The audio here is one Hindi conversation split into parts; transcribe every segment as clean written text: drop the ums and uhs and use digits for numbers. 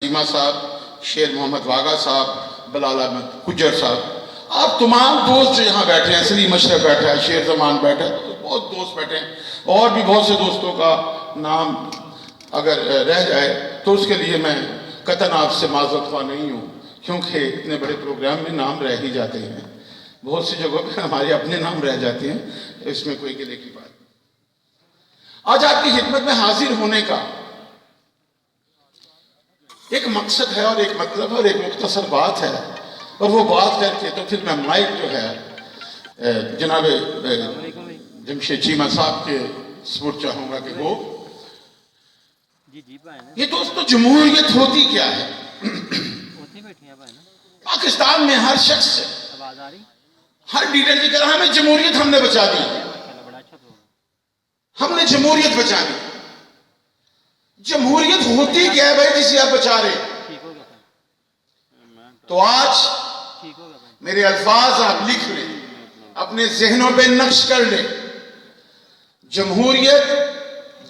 रीमा साहब, शेर मोहम्मद वागा साहब, बिलाल अहमद गुज्जर साहब, आप तमाम दोस्त यहाँ बैठे हैं, सलीम अशरफ बैठा है, शेर जमान बैठा है, तो बहुत दोस्त बैठे हैं। और भी बहुत से दोस्तों का नाम अगर रह जाए तो उसके लिए मैं कतन आपसे माजरत ख्वाह नहीं हूँ, क्योंकि इतने बड़े प्रोग्राम में नाम रह ही जाते हैं, बहुत सी जगहों पर हमारे अपने नाम रह जाते हैं, इसमें कोई गिले की बात। आज आपकी खिदमत में हाजिर होने का एक मकसद है और एक मतलब है और एक मुख्तसर बात है, और वो बात करके तो फिर मैं माइक जो है जनाब जमशेद चीमा साहब के सपोर्ट चाहूंगा कि वो ये दोस्तों जमहूरियत होती क्या है। पाकिस्तान में हर शख्स हर लीडर की तरह हमें जमहूरियत हमने बचा दी, हमने जमहूरियत बचा दी। जमहूरियत होती क्या है भाई जिसे आप बचा रहे? तो आज मेरे अल्फाज आप लिख लें, अपने जहनों पे नक्श कर लें। जमहूरियत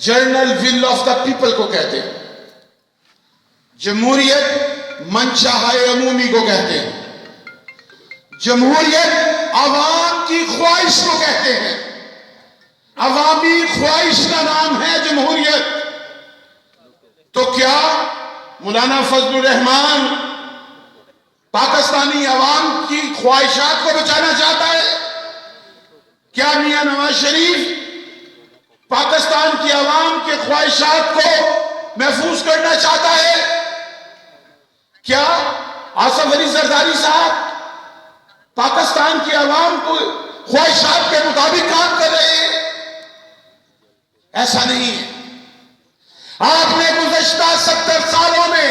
journal will of the people को कहते हैं, जमहूरियत मनचाहे अमूमी को कहते हैं, जमहूरियत अवाम की ख्वाहिश को कहते हैं। अवामी ख्वाहिश का नाम है जमहूरियत। तो क्या मौलाना फजलुर रहमान पाकिस्तानी अवाम की ख्वाहिशात को बचाना चाहता है? क्या मियां नवाज शरीफ पाकिस्तान की अवाम के ख्वाहिशात को महफूज करना चाहता है? क्या आसिफ अली जरदारी साहब पाकिस्तान की अवाम को ख्वाहिशात के मुताबिक काम कर रहे हैं? ऐसा नहीं है। आपने गुज़श्ता 70 सालों में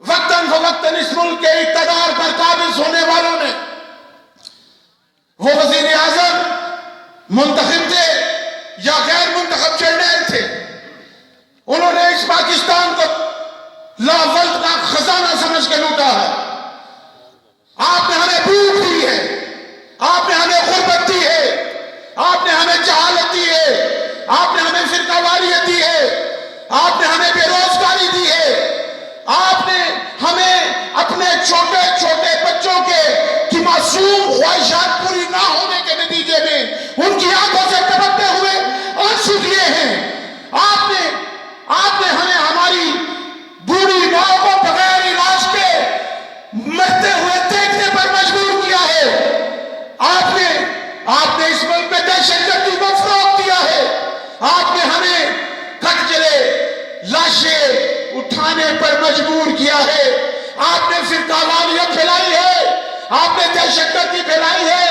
वक्तन फवक्तन इस मुल्क के इक़्तिदार पर काबिज होने वालों ने, वो वज़ीर आज़म मुंतखब थे या गैर मुंतखब जर्नैल थे, उन्होंने इस पाकिस्तान को लावल्द का खजाना समझ के लूटा है। आपने हमें भूख दी है, आपने हमें गुर्बत दी है, आपने हमें जहालत दी है, आपने हमें फिरकावारियत दी है, आपने हमें बेरोजगारी दी है, आपने हमें अपने छोटे छोटे बच्चों की मासूम ख्वाहिशात पूरी ना होने के नतीजे में उनकी आंखों से टपकते हुए आंसू दिए हैं। आपने हमें हमारी बूढ़ी माओ को बगैर इलाज के मरते हुए देखने पर मजबूर किया है। आपने इस मुल्क में दहशतगर्दी को फरोग दिया है। आपने हमें कचरे लाशें उठाने पर मजबूर किया है। आपने फिरकावारियत फैलाई है, आपने दहशतगर्दी फैलाई है,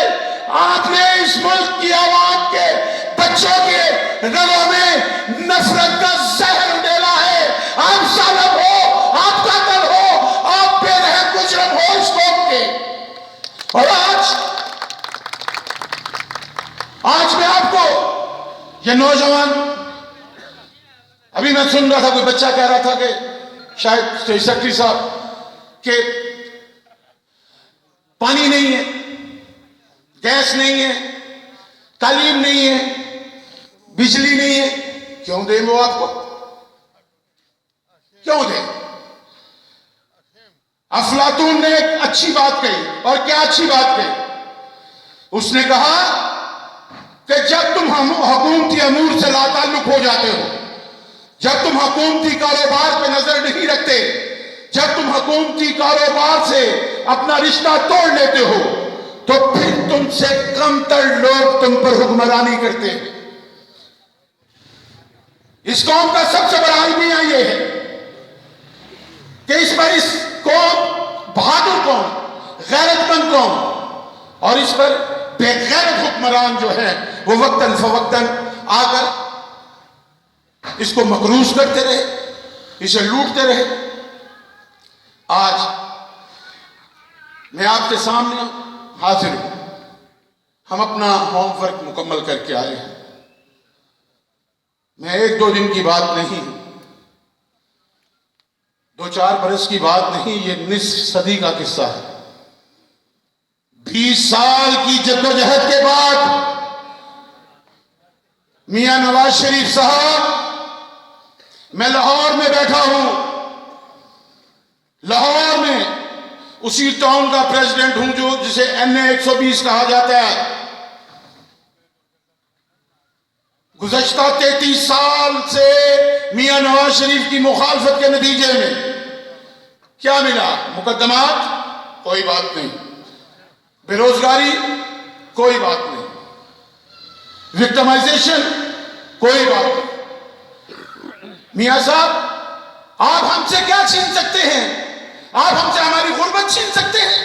आपने इस मुल्क की आवाम के बच्चों के रगों में नफरत का जहर उड़ेला है। आप जालिम हो, आप कातिल हो, आप बेरहम मुजरिम हो इस कौम के। और आज मैं आपको ये नौजवान, अभी मैं सुन रहा था कोई बच्चा कह रहा था कि शायद सेक्रेटरी साहब के पानी नहीं है, गैस नहीं है, तालीम नहीं है, बिजली नहीं है। क्यों दें वो आपको? क्यों दें? अफलातून ने एक अच्छी बात कही, और क्या अच्छी बात कही? उसने कहा कि जब तुम हुकूमती अमूर से लाताल्लुक हो जाते हो, जब तुम हुकूमती कारोबार पे नजर नहीं रखते, जब तुम हुकूमती कारोबार से अपना रिश्ता तोड़ लेते हो, तो फिर तुमसे कमतर लोग तुम पर हुक्मरानी करते हैं। इस कौम का सबसे बड़ा अलमिया यह है कि इस कौम बहादुर कौम, गैरतमंद कौम, और इस पर बेगैरत हुक्मरान जो है वो वक्तन फवक्तन आकर इसको मकरूज करते रहे, इसे लूटते रहे। आज मैं आपके सामने हाजिर हूं। हम अपना होमवर्क मुकम्मल करके आए हैं। मैं 1-2 दिन की बात नहीं, 2-4 बरस की बात नहीं, ये निस्फ सदी का किस्सा है। 20 साल की जद्दोजहद के बाद मियां नवाज शरीफ साहब, मैं लाहौर में बैठा हूं, उसी टाउन का प्रेसिडेंट हूं जो जिसे NA 120 कहा जाता है। गुज़श्ता 33 साल से मियां नवाज शरीफ की मुखालफत के नतीजे में क्या मिला? मुकदमात? कोई बात नहीं। बेरोजगारी? कोई बात नहीं। विक्टिमाइजेशन? कोई बात नहीं। मियां साहब, आप हमसे क्या छीन सकते हैं? आप हमसे हमारी गुर्बत छीन सकते हैं?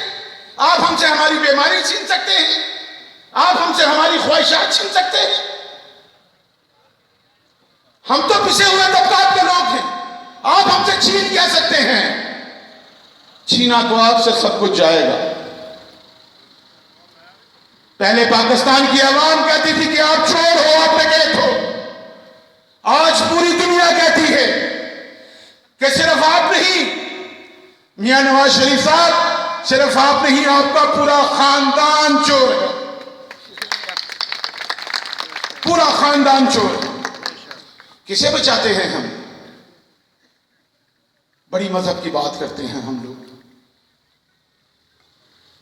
आप हमसे हमारी बीमारी छीन सकते हैं? आप हमसे हमारी ख्वाहिशात छीन सकते हैं? हम तो पिसे हुए तबकात के लोग हैं, आप हमसे छीन क्या सकते हैं? छीना तो आपसे सब कुछ जाएगा। पहले पाकिस्तान की आवाम कहती थी कि आप चोर हो, आप डकैत हो। आज पूरी दुनिया कहती है कि सिर्फ आप नहीं मियां नवाज शरीफ साहब, सिर्फ आप नहीं, आपका पूरा खानदान चोर है। पूरा खानदान चोर है। किसे बचाते हैं हम? बड़ी मजहब की बात करते हैं हम लोग।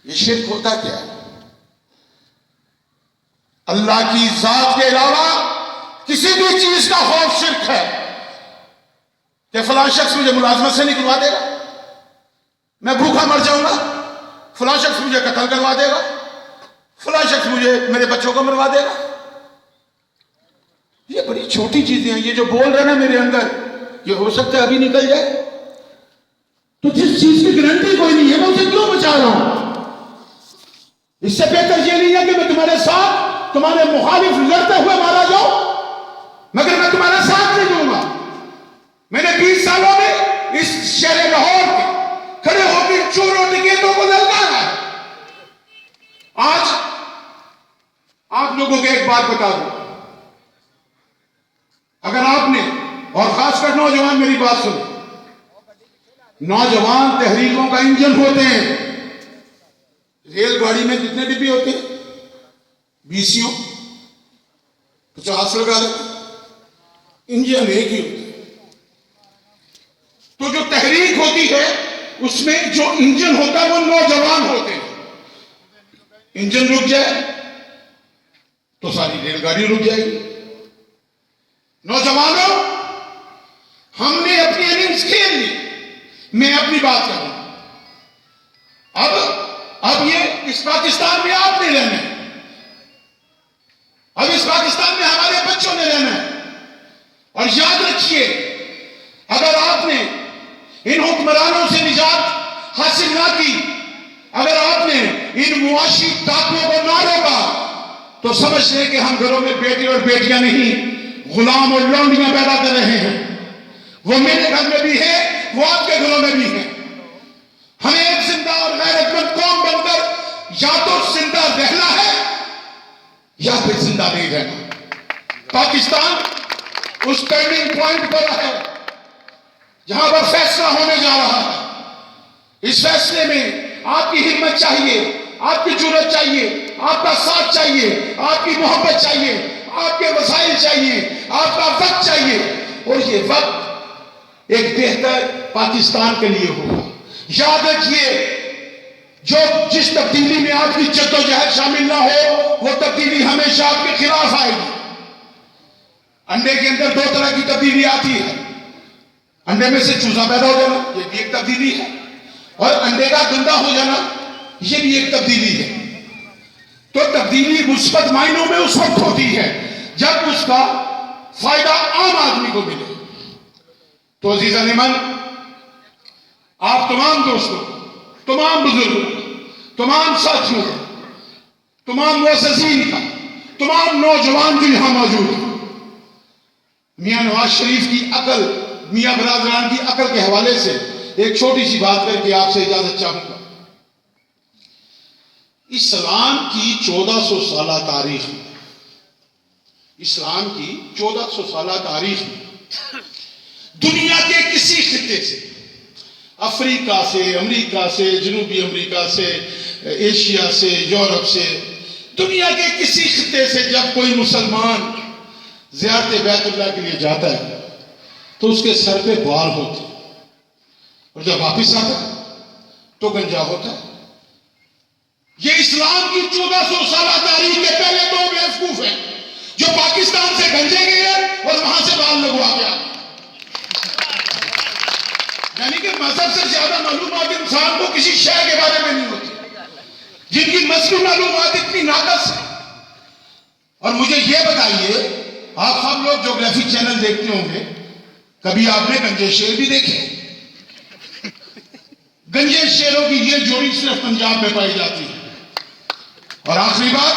ये शिर्क होता क्या है? अल्लाह की जात के अलावा किसी भी चीज का खौफ शिर्क है। कि फलां शख्स मुझे मुलाजमत से निकलवा देगा, मैं भूखा मर जाऊंगा, फलां शख्स मुझे कत्ल करवा देगा, फलां शख्स मुझे मेरे बच्चों को मरवा देगा। ये बड़ी छोटी चीजें हैं। ये जो बोल रहे ना मेरे अंदर, ये हो सकता है अभी निकल जाए। तो जिस चीज की गारंटी कोई नहीं है, मैं उसे क्यों बचा रहा हूं? इससे बेहतर ये नहीं है कि मैं तुम्हारे साथ, तुम्हारे मुखालिफ लड़ते हुए मारा जाऊं, मगर मैं तुम्हारा साथ नहीं दूंगा। मैंने 20 सालों में इस शहर लाहौर में खड़े होकर चोरों डकैतों को ललकारा है। आज आप लोगों को एक बात बता दूं, अगर आपने, और खासकर नौजवान मेरी बात सुनो, नौजवान तहरीकों का इंजन होते हैं। रेलगाड़ी में कितने डिब्बे होते हैं? 20 50 लगा लेते, इंजन एक ही होता है। तो जो तहरीक होती है उसमें जो इंजन होता है वो नौजवान होते हैं। इंजन रुक जाए तो सारी रेलगाड़ी रुक जाएगी। नौजवानों, हमने अपनी इनिंग्स खेल ली। मैं अपनी बात कर रहा हूं। अब ये इस पाकिस्तान में आपने रहना है। अब इस पाकिस्तान में हमारे बच्चों ने रहना है। और याद रखिए, अगर आपने इन हुक्मरानों से निजात हासिल ना की, अगर आपने इन मुआशी ताकतों को ना रोका, तो समझ लें कि हम घरों में बेटे और बेटियां नहीं, गुलाम और लौंडियां पैदा कर रहे हैं। वो मेरे घर में भी है, वो आपके घरों में भी है। हमें एक जिंदा और गैरतमंद कौम बनकर या तो जिंदा रहना है या फिर जिंदा नहीं रहना। पाकिस्तान उस टर्निंग पॉइंट पर है जहां पर फैसला होने जा रहा है। इस फैसले में आपकी हिम्मत चाहिए, आपकी जुर्रत चाहिए, आपका साथ चाहिए, आपकी मोहब्बत चाहिए, आपके वसाइल चाहिए, आपका वक्त चाहिए। और ये वक्त एक बेहतर पाकिस्तान के लिए होगा। याद रखिए, जिस तब्दीली में आपकी जद्दोजहद शामिल ना हो, वो तब्दीली हमेशा आपके खिलाफ आएगी। अंडे के अंदर 2 तरह की तब्दीली आती है। अंडे में से चूजा पैदा हो जाना, ये भी एक तब्दीली है। और अंडे का गंदा हो जाना, ये भी एक तब्दीली है। तो तब्दीली मुस्बत मायनों में उस वक्त होती है जब उसका फायदा आम आदमी को मिले। तो अजीज़ान ईमान, आप तमाम दोस्तों, तमाम बुजुर्गों, तमाम साथियों, तमाम मुअज़्ज़िज़ीन का, तमाम नौजवान जो यहां मौजूद हैं, मियां नवाज शरीफ की अकल, मियां बरादरान की अकल के हवाले से एक छोटी सी बात करके आपसे इजाजत चाहूंगा। इस्लाम की 1400 साल तारीख में, इस्लाम की 1400 साल तारीख में दुनिया के किसी खित्ते से, अफ्रीका से, अमेरिका से, जनूबी अमेरिका से, एशिया से, यूरोप से, दुनिया के किसी खित्ते से जब कोई मुसलमान ज़ियारत बैतुल्लाह के लिए जाता है तो उसके सर पे बाल होते, और जब वापिस आता तो गंजा होता है। ये इस्लाम की 1400 साल तारीख के पहले दो बेवकूफ हैं जो पाकिस्तान से गंजे गए और वहां से बाल लगवा के आ गए। यानी कि मजहब से ज्यादा मालूमात इंसान को किसी शय के बारे में नहीं होती, जिनकी मजहबी मालूमात इतनी नाकस है। और मुझे यह बताइए, आप सब लोग ज्योग्राफी चैनल देखते होंगे, कभी आपने गंजे शेर भी देखे? गंजे शेरों की यह जोड़ी सिर्फ पंजाब में पाई जाती है। और आखिरी बात,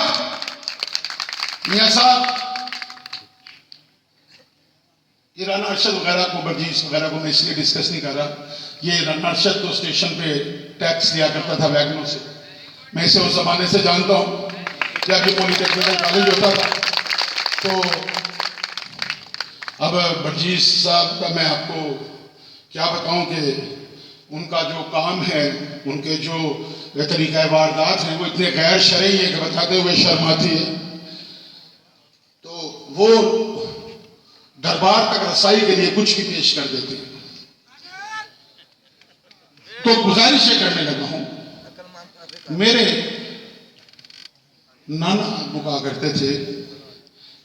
मियां साहब, ये राना अरशद वगैरह को, बर्जीस वगैरह को मैं इसलिए डिस्कस नहीं कर रहा। ये राना अरशद तो स्टेशन पे टैक्स लिया करता था वैगनों से, मैं इसे उस जमाने से जानता हूं जब ये पॉलिटेक्निकल कॉलेज होता था। तो अब बर्जीस साहब का मैं आपको क्या बताऊं कि उनका जो काम है, उनके जो तरीका वारदात हैं, वो इतने गैर शरई है कि बताते हुए शर्म आती है। तो वो दरबार तक रसाई के लिए कुछ भी पेश कर देते हैं। तो गुजारिश करने लगा हूं, मेरे नाना अब्बू कहा करते थे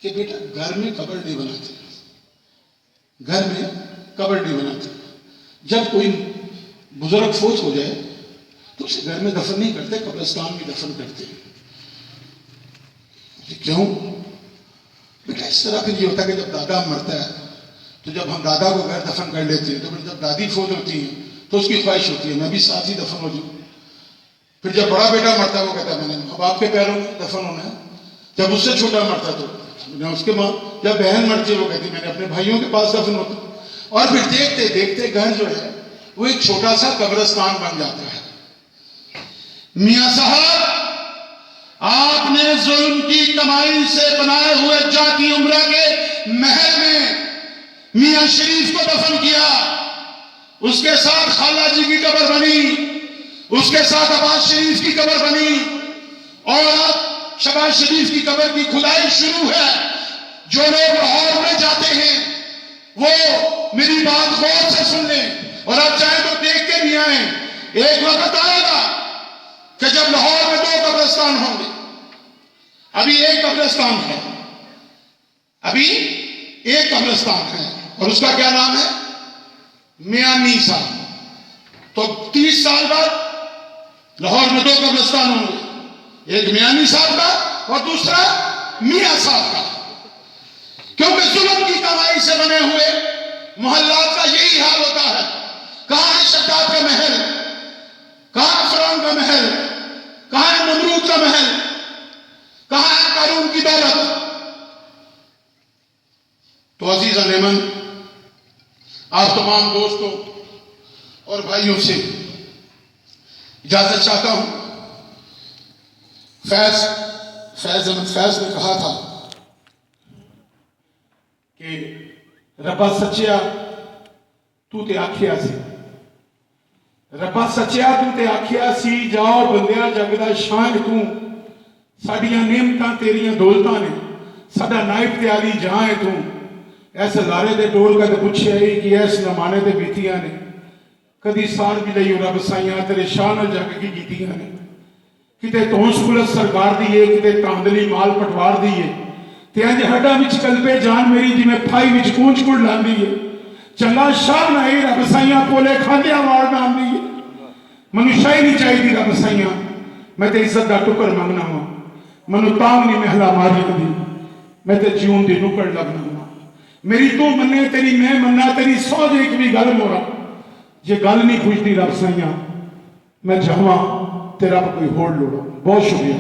कि बेटा घर में कब्र नहीं बनाते, घर में कब्र नहीं बनाते। जब कोई बुजुर्ग फौत हो जाए तो उसे घर में दफन नहीं करते, कब्रिस्तान में दफन करते हैं। क्यों बेटा? इस तरह फिर ये होता है कि जब दादा मरता है तो जब हम दादा को घर दफन कर लेते हैं, तो फिर जब दादी फौत होती है तो उसकी ख्वाहिश होती है मैं भी साथ ही दफन हो जाऊं। फिर जब बड़ा बेटा मरता है वो कहता है मैंने अब आपके पैरों में दफन होना है। जब उससे छोटा मरता तो उसके माँ, जब बहन मरती है वो कहती मैंने अपने भाइयों के पास दफन होता। और फिर देखते देखते घर जो है वो एक छोटा सा कब्रिस्तान बन जाता है। मियां साहब, आपने जुल्म की कमाई से बनाए हुए जाती उम्रा के महल में मियां शरीफ को दफन किया, उसके साथ खाला जी की कब्र बनी, उसके साथ अब्बास शरीफ की कब्र बनी, और अब शहबाज शरीफ की कब्र की खुदाई शुरू है। जो लोग लाहौर में जाते हैं वो मेरी बात गौर से सुन लें और अब चाहे तो देख के भी आए। एक वक्त आएगा कि जब लाहौर में 2 कब्रिस्तान होंगे। अभी एक कब्रिस्तान है, अभी एक कब्रिस्तान है और उसका क्या नाम है? मियानी साहब। तो 30 साल बाद लाहौर में 2 कब्रिस्तान होंगे, एक मियानी साहब का और दूसरा मियां साहब का। क्योंकि जुल्म की कमाई से बने हुए मोहल्लात का यही हाल होता है। कहां है शद्दाद का महल, कहां है फिरौन का महल, कहां है नमरूद का महल, कहां है कारून की दौलत। तो अजीज अनेमन, आप तमाम दोस्तों और भाइयों से इजाजत चाहता हूं। फैज अहमद फैज ने कहा था कि रब्बा सच्चिया तू ते आखिया सी, रब्बा सच्चिया तू ते आखिया सी, जाओ बंदिया जग दा शान तू, साडियां नेमतां तेरियां दौलतां ने, साडा नायब ते आली जां है तू। ऐसे लारे दे टोल का तो पूछे ही कि ऐस जमाने दे बीतियां ने, कदी सार भी लई रब साइयां तेरे शान जग की कीतियां ने। किते तोश पुलिस सरकार दी है, किते तांदली माल पटवार दी है, ते अंज हड्डा विच कल्पे जान मेरी जिमें फाई विच कूंज कुड़ लांदी है। चंगा शाह नहीं रब साइयां पोले खांदिया वार डांदी है। मनु शाही नहीं चाहिए रब साइयां, मैं ते इज्जत का टुकर मंगना वा, मनु तांग नहीं महला मारी दी, मैं ते जीवन दी नुकड़ लगना वा। मेरी तू मन्ने तेरी मैं मन्ना, तेरी सौ एक भी गल मोरा, जे गल नहीं पुछदी रब साइयां मैं जावां ते रब कोई होड़ लोड़ा। बहुत शुक्रिया।